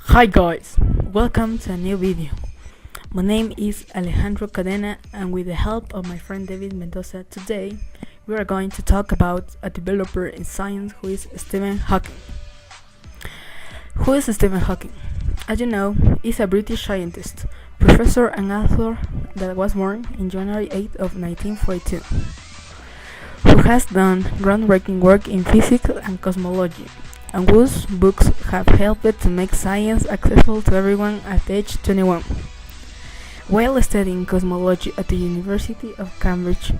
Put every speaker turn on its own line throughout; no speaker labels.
Hi guys, welcome to a new video. My name is Alejandro Cadena, and with the help of my friend David Mendoza, today we are going to talk about a developer in science who is Stephen Hawking. Who is Stephen Hawking? As you know, he's a British scientist, professor and author that was born in January 8th of 1942, who has done groundbreaking work in physics and cosmology, and whose books have helped to make science accessible to everyone at age 21. While studying cosmology at the University of Cambridge,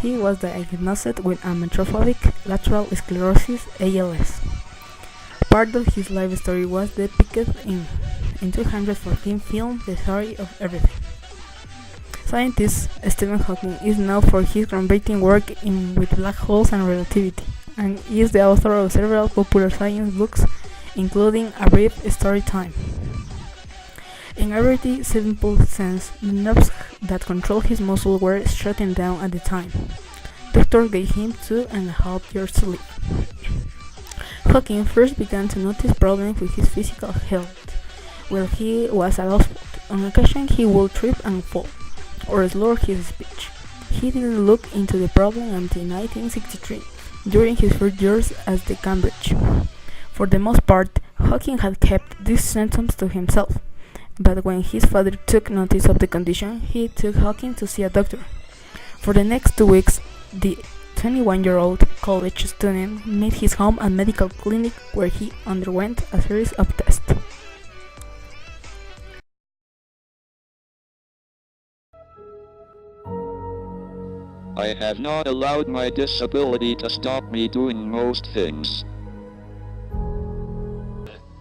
he was diagnosed with amyotrophic lateral sclerosis (ALS). Part of his life story was depicted in 214 film The Theory of Everything. Scientist Stephen Hawking is known for his groundbreaking work with black holes and relativity, and is the author of several popular science books, including A Brief Story Time. In a very simple sense, the nerves that control his muscle were shutting down at the time. Doctors gave him 2.5 years to live. Hawking first began to notice problems with his physical health while he was at Oxford. On occasion he would trip and fall, or slur his speech. He didn't look into the problem until 1963, during his first years at the Cambridge. For the most part, Hawking had kept these symptoms to himself, but when his father took notice of the condition, he took Hawking to see a doctor. For the next 2 weeks, the 21-year-old college student made his home a medical clinic where he underwent a series of tests.
I have not allowed my disability to stop me doing most things.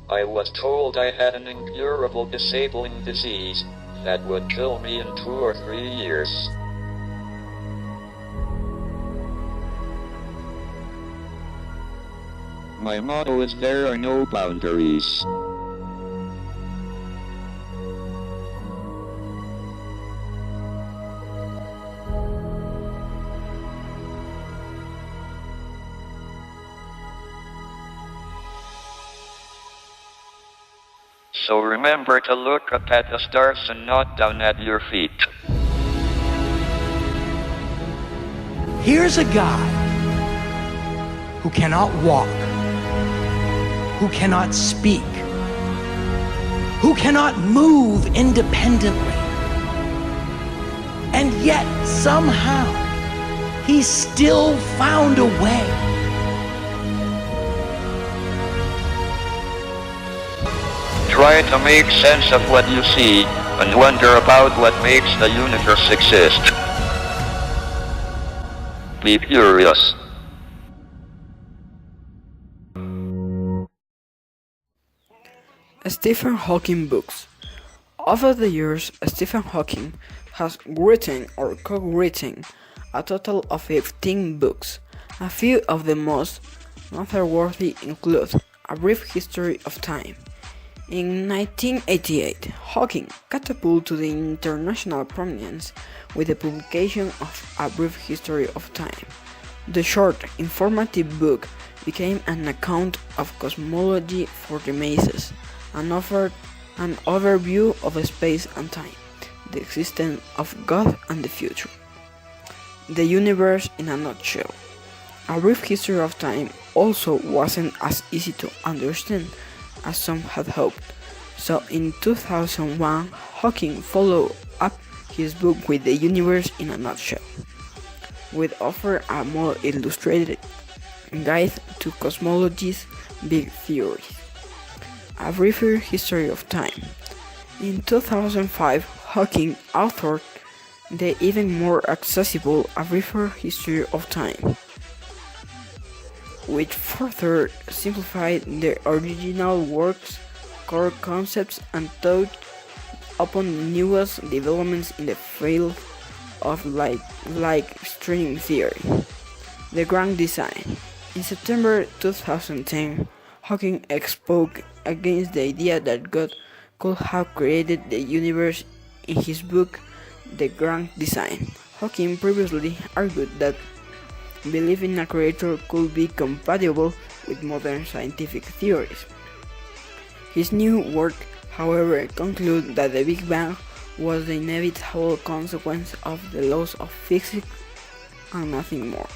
I was told I had an incurable disabling disease that would kill me in 2 or 3 years. My motto is there are no boundaries. So remember to look up at the stars and not down at your feet.
Here's a guy who cannot walk, who cannot speak, who cannot move independently, and yet somehow he still found a way.
Try to make sense of what you see and wonder about what makes the universe exist. Be curious.
Stephen Hawking books. Over the years, Stephen Hawking has written or co-written a total of 15 books. A few of the most noteworthy include A Brief History of Time. In 1988, Hawking catapulted to the international prominence with the publication of A Brief History of Time. The short, informative book became an account of cosmology for the masses, and offered an overview of space and time, the existence of God and the future. The universe in a nutshell. A Brief History of Time also wasn't as easy to understand as some had hoped, so in 2001 Hawking followed up his book with The Universe in a Nutshell, which offered a more illustrated guide to cosmology's big theories. A Briefer History of Time. In 2005, Hawking authored the even more accessible A Briefer History of Time, which further simplified the original work's core concepts and touched upon newest developments in the field of like string theory. The Grand Design. In September 2010, Hawking spoke against the idea that God could have created the universe in his book The Grand Design. Hawking previously argued that belief in a creator could be compatible with modern scientific theories. His new work, however, concludes that the Big Bang was the inevitable consequence of the laws of physics and nothing more.